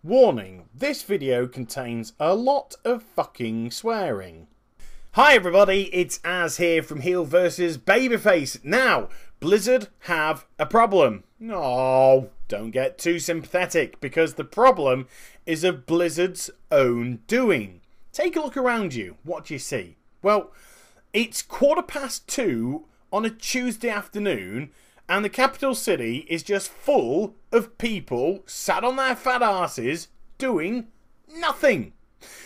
Warning, this video contains a lot of fucking swearing. Hi everybody, it's Az here from Heel vs Babyface. Now, Blizzard have a problem. No, don't get too sympathetic, because the problem is of Blizzard's own doing. Take a look around you. What do you see? Well, it's 2:15 on a Tuesday afternoon, and the capital city is just full of people sat on their fat asses doing nothing.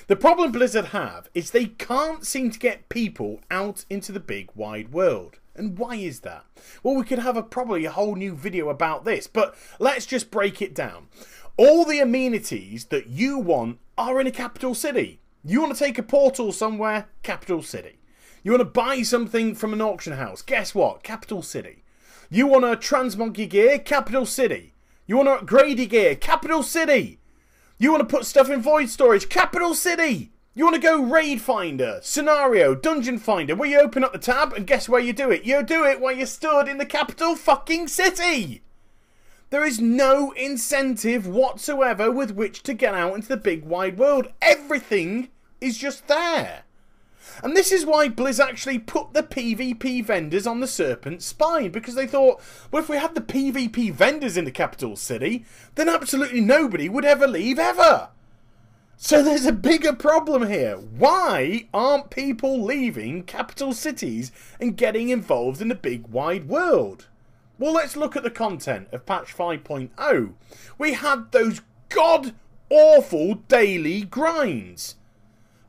The problem Blizzard have is they can't seem to get people out into the big wide world. And why is that? Well, we could have probably a whole new video about this, but let's just break it down. All the amenities that you want are in a capital city. You want to take a portal somewhere? Capital city. You want to buy something from an auction house? Guess what? Capital city. You want to transmog your gear? Capital city. You want to upgrade your gear? Capital city. You want to put stuff in void storage? Capital city. You want to go raid finder, scenario, dungeon finder, where you open up the tab and guess where you do it? You do it while you're stood in the capital fucking city. There is no incentive whatsoever with which to get out into the big wide world. Everything is just there. And this is why Blizz actually put the PvP vendors on the serpent's spine, because they thought, well, if we had the PvP vendors in the capital city, then absolutely nobody would ever leave ever. So there's a bigger problem here. Why aren't people leaving capital cities and getting involved in the big wide world? Well, let's look at the content of patch 5.0. We had those god-awful daily grinds.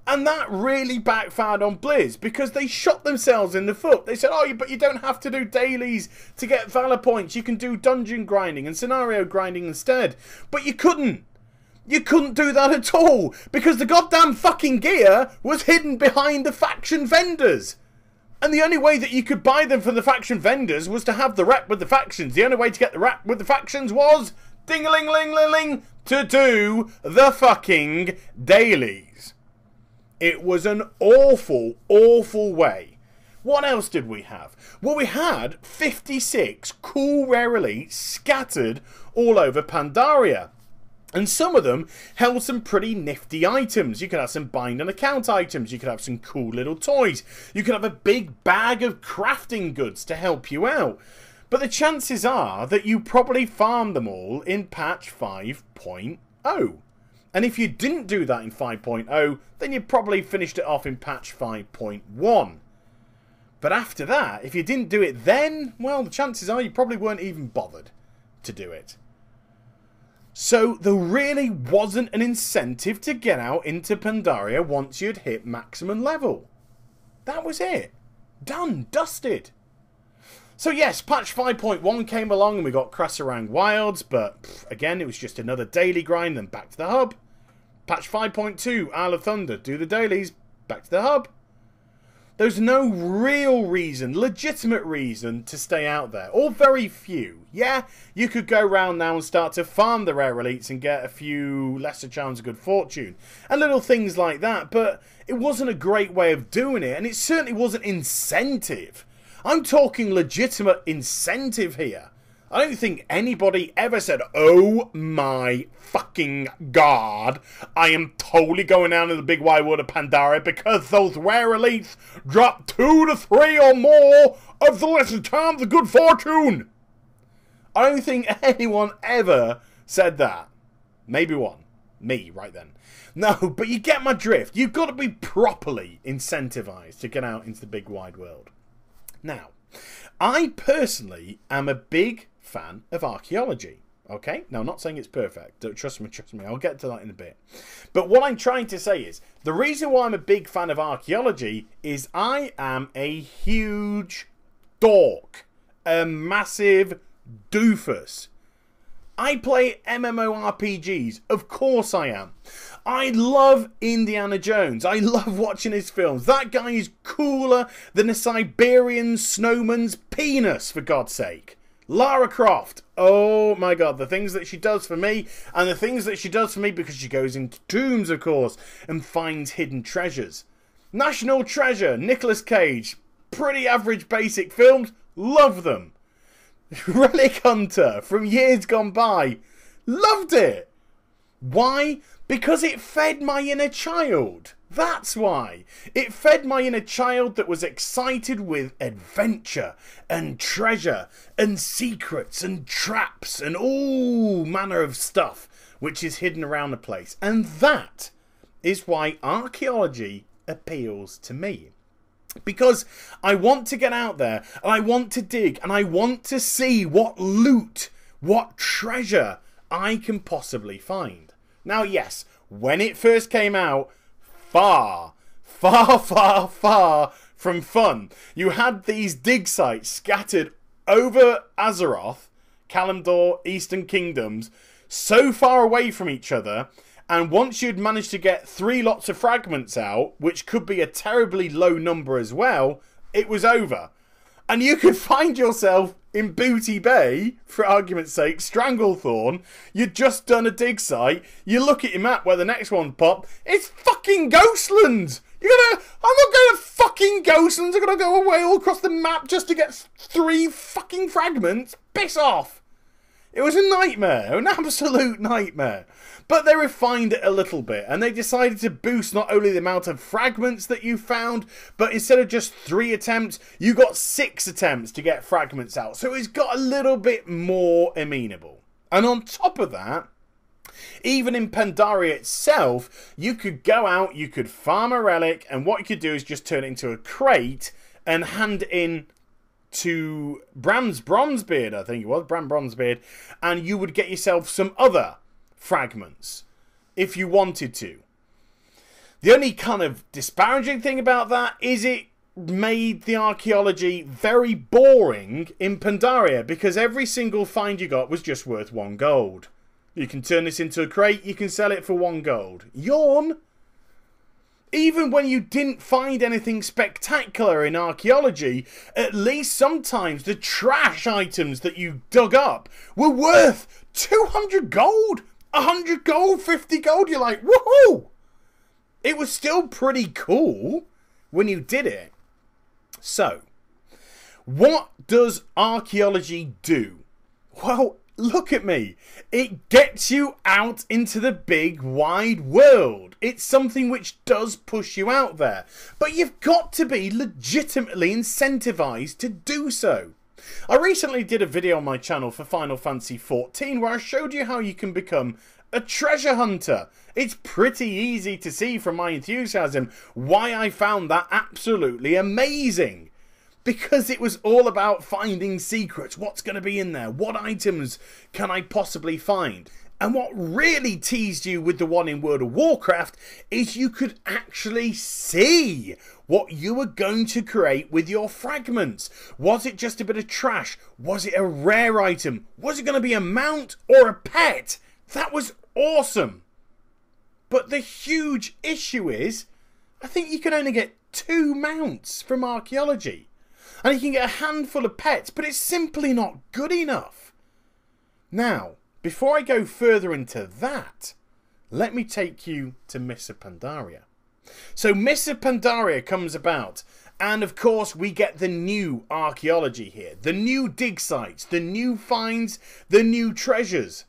And that really backfired on Blizz, because they shot themselves in the foot. They said, oh, but you don't have to do dailies to get Valor points. You can do dungeon grinding and scenario grinding instead. But you couldn't. You couldn't do that at all, because the goddamn fucking gear was hidden behind the faction vendors. And the only way that you could buy them from the faction vendors was to have the rep with the factions. The only way to get the rep with the factions was, ding-a-ling-ling-ling-ling, to do the fucking dailies. It was an awful, awful way. What else did we have? Well, we had 56 cool rare elites scattered all over Pandaria. And some of them held some pretty nifty items. You could have some bind and account items. You could have some cool little toys. You could have a big bag of crafting goods to help you out. But the chances are that you probably farmed them all in patch 5.0. And if you didn't do that in 5.0, then you probably finished it off in patch 5.1. But after that, if you didn't do it then, well, the chances are you probably weren't even bothered to do it. So there really wasn't an incentive to get out into Pandaria once you'd hit maximum level. That was it. Done. Dusted. So yes, patch 5.1 came along and we got Krasarang Wilds, but again, it was just another daily grind, then back to the hub. Patch 5.2, Isle of Thunder, do the dailies, back to the hub. There's no real reason, legitimate reason to stay out there, or very few. Yeah, you could go around now and start to farm the rare elites and get a few lesser charms of good fortune, and little things like that, but it wasn't a great way of doing it, and it certainly wasn't incentive. I'm talking legitimate incentive here. I don't think anybody ever said, oh my fucking god, I am totally going down to the big wide world of Pandaria because those rare elites drop 2 to 3 or more of the lesser charms of good fortune. I don't think anyone ever said that. Maybe one. Me, right then. No, but you get my drift. You've got to be properly incentivized to get out into the big wide world. Now, I personally am a big fan of Archaeology. Okay? Now, I'm not saying it's perfect. Trust me, I'll get to that in a bit. But what I'm trying to say is, the reason why I'm a big fan of Archaeology is I am a huge dork. A massive doofus. I play MMORPGs. Of course I am. I love Indiana Jones. I love watching his films. That guy is cooler than a Siberian snowman's penis, for God's sake. Lara Croft. Oh my god, the things that she does for me, and the things that she does for me because she goes into tombs, of course, and finds hidden treasures. National Treasure, Nicolas Cage. Pretty average basic films. Love them. Relic Hunter from years gone by. Loved it. Why? Because it fed my inner child. That's why. It fed my inner child that was excited with adventure and treasure and secrets and traps and all manner of stuff which is hidden around the place. And that is why archaeology appeals to me. Because I want to get out there and I want to dig and I want to see what loot, what treasure I can possibly find. Now, yes, when it first came out, far from fun. You had these dig sites scattered over Azeroth, Kalimdor, Eastern Kingdoms, so far away from each other, and once you'd managed to get 3 lots of fragments out, which could be a terribly low number as well, it was over. And you could find yourself in Booty Bay, for argument's sake, Stranglethorn. You'd just done a dig site. You look at your map where the next one popped. It's fucking Ghostland! I'm not going to fucking Ghostlands. I'm going to go away all across the map just to get 3 fucking fragments. Piss off! It was a nightmare, an absolute nightmare. But they refined it a little bit, and they decided to boost not only the amount of fragments that you found, but instead of just 3 attempts, you got 6 attempts to get fragments out. So it's got a little bit more amenable. And on top of that, even in Pandaria itself, you could go out, you could farm a relic, and what you could do is just turn it into a crate and hand it in to Bram's Bronzebeard, I think it was, Bram Bronzebeard, and you would get yourself some other fragments if you wanted to. The only kind of disparaging thing about that is it made the archaeology very boring in Pandaria, because every single find you got was just worth 1 gold. You can turn this into a crate, you can sell it for 1 gold. Yawn! Even when you didn't find anything spectacular in archaeology, at least sometimes the trash items that you dug up were worth 200 gold, 100 gold, 50 gold. You're like, woohoo! It was still pretty cool when you did it. So, what does archaeology do? Well, look at me. It gets you out into the big wide world. It's something which does push you out there. But you've got to be legitimately incentivized to do so. I recently did a video on my channel for Final Fantasy XIV where I showed you how you can become a treasure hunter. It's pretty easy to see from my enthusiasm why I found that absolutely amazing. Because it was all about finding secrets. What's going to be in there? What items can I possibly find? And what really teased you with the one in World of Warcraft is you could actually see what you were going to create with your fragments. Was it just a bit of trash? Was it a rare item? Was it going to be a mount or a pet? That was awesome. But the huge issue is, I think you can only get 2 mounts from archaeology. And you can get a handful of pets, but it's simply not good enough. Now, before I go further into that, let me take you to Mists of Pandaria. So Mists of Pandaria comes about, and of course we get the new archaeology here. The new dig sites, the new finds, the new treasures.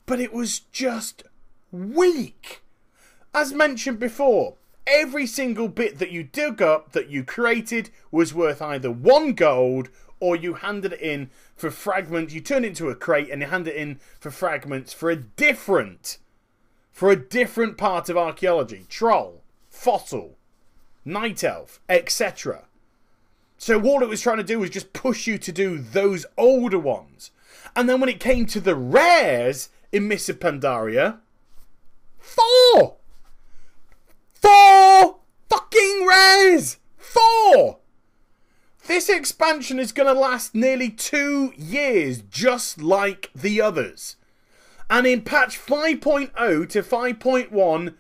But it was just weak. As mentioned before, every single bit that you dug up, that you created, was worth either 1 gold or you handed it in for fragments. You turned it into a crate and you handed it in for fragments for a different part of archaeology. Troll, fossil, night elf, etc. So all it was trying to do was just push you to do those older ones. And then when it came to the rares in Mists of Pandaria, 4 fucking rares! 4! This expansion is going to last nearly 2 years, just like the others. And in patch 5.0 to 5.1,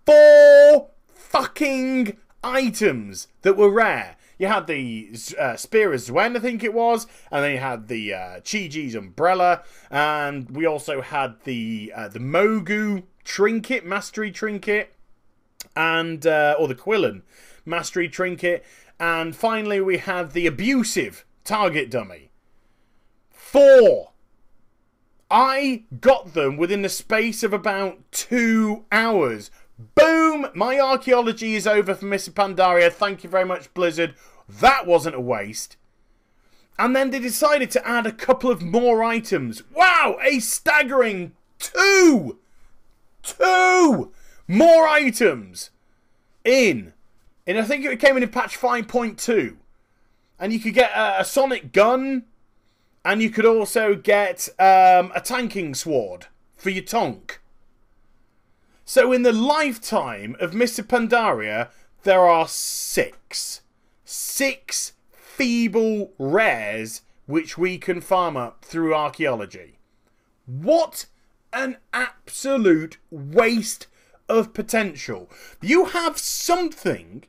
4 fucking items that were rare. You had the Spear of Zwen, I think it was, and then you had the Chi-Ji's umbrella, and we also had the Mogu trinket, mastery trinket, and or the Quillen mastery trinket, and finally we had the abusive target dummy. 4 I got them within the space of about 2 hours. Boom! My archaeology is over for Mr. Pandaria. Thank you very much, Blizzard. That wasn't a waste. And then they decided to add a couple of more items. Wow! A staggering 2 more items in I think it came in patch 5.2. And you could get a sonic gun. And you could also get a tanking sword for your tonk. So in the lifetime of Mr. Pandaria, there are 6 feeble rares which we can farm up through archaeology. What an absolute waste of potential. You have something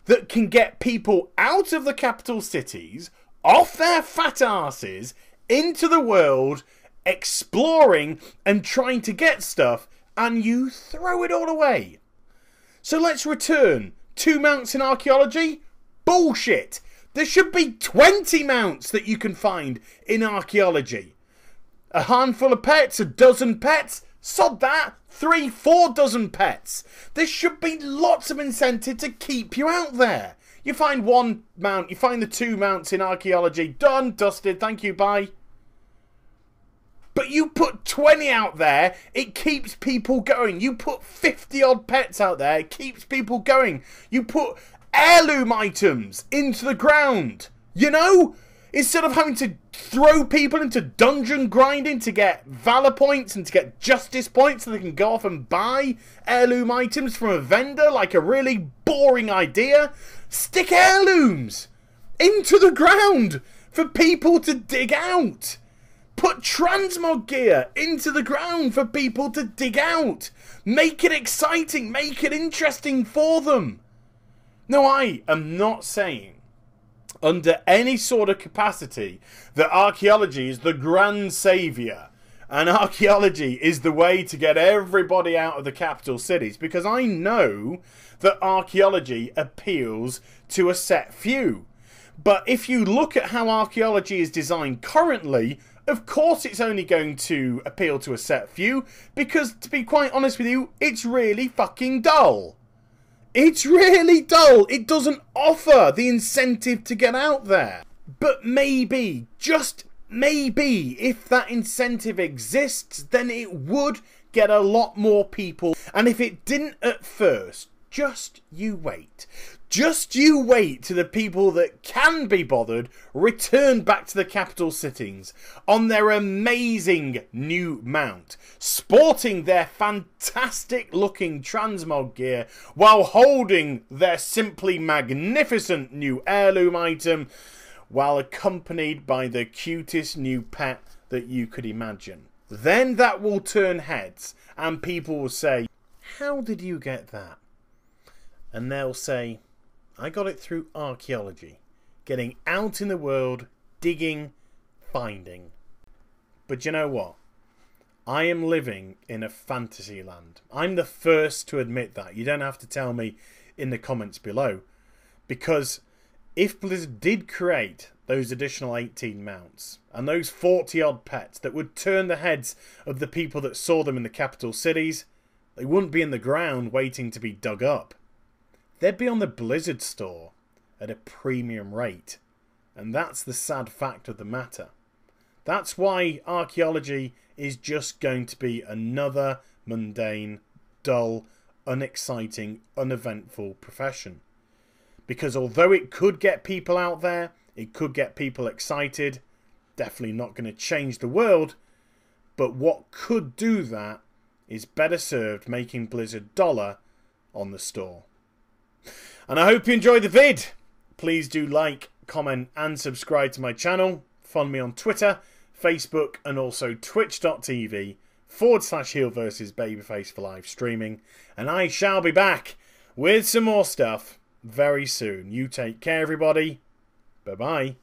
that can get people out of the capital cities, off their fat asses, into the world, exploring and trying to get stuff, and you throw it all away. So let's return. 2 mounts in archaeology? Bullshit! There should be 20 mounts that you can find in archaeology. A handful of pets, a dozen pets, sod that, 3-4 dozen pets. There should be lots of incentive to keep you out there. You find 1 mount, you find the 2 mounts in archaeology, done, dusted, thank you, bye. But you put 20 out there, it keeps people going. You put 50 odd pets out there, it keeps people going. You put heirloom items into the ground, you know? Instead of having to throw people into dungeon grinding to get valor points and to get justice points so they can go off and buy heirloom items from a vendor like a really boring idea, stick heirlooms into the ground for people to dig out. Put transmog gear into the ground for people to dig out. Make it exciting, make it interesting for them. No, I am not saying under any sort of capacity that archaeology is the grand saviour and archaeology is the way to get everybody out of the capital cities, because I know that archaeology appeals to a set few. But if you look at how archaeology is designed currently, of course it's only going to appeal to a set few, because to be quite honest with you, it's really fucking dull. It's really dull. It doesn't offer the incentive to get out there. But maybe, just maybe, if that incentive exists, then it would get a lot more people. And if it didn't at first, just you wait. Just you wait till the people that can be bothered return back to the capital cities on their amazing new mount, sporting their fantastic looking transmog gear while holding their simply magnificent new heirloom item, while accompanied by the cutest new pet that you could imagine. Then that will turn heads and people will say, "How did you get that?" And they'll say, "I got it through archaeology, getting out in the world, digging, finding." But you know what? I am living in a fantasy land. I'm the first to admit that. You don't have to tell me in the comments below. Because if Blizzard did create those additional 18 mounts and those 40 odd pets that would turn the heads of the people that saw them in the capital cities, they wouldn't be in the ground waiting to be dug up. They'd be on the Blizzard store at a premium rate. And that's the sad fact of the matter. That's why archaeology is just going to be another mundane, dull, unexciting, uneventful profession. Because although it could get people out there, it could get people excited, definitely not going to change the world, but what could do that is better served making Blizzard dollar on the store. And I hope you enjoyed the vid. Please do like, comment and subscribe to my channel. Follow me on Twitter, Facebook and also twitch.tv/Heal vs Babyface for live streaming. And I shall be back with some more stuff very soon. You take care everybody. Bye bye.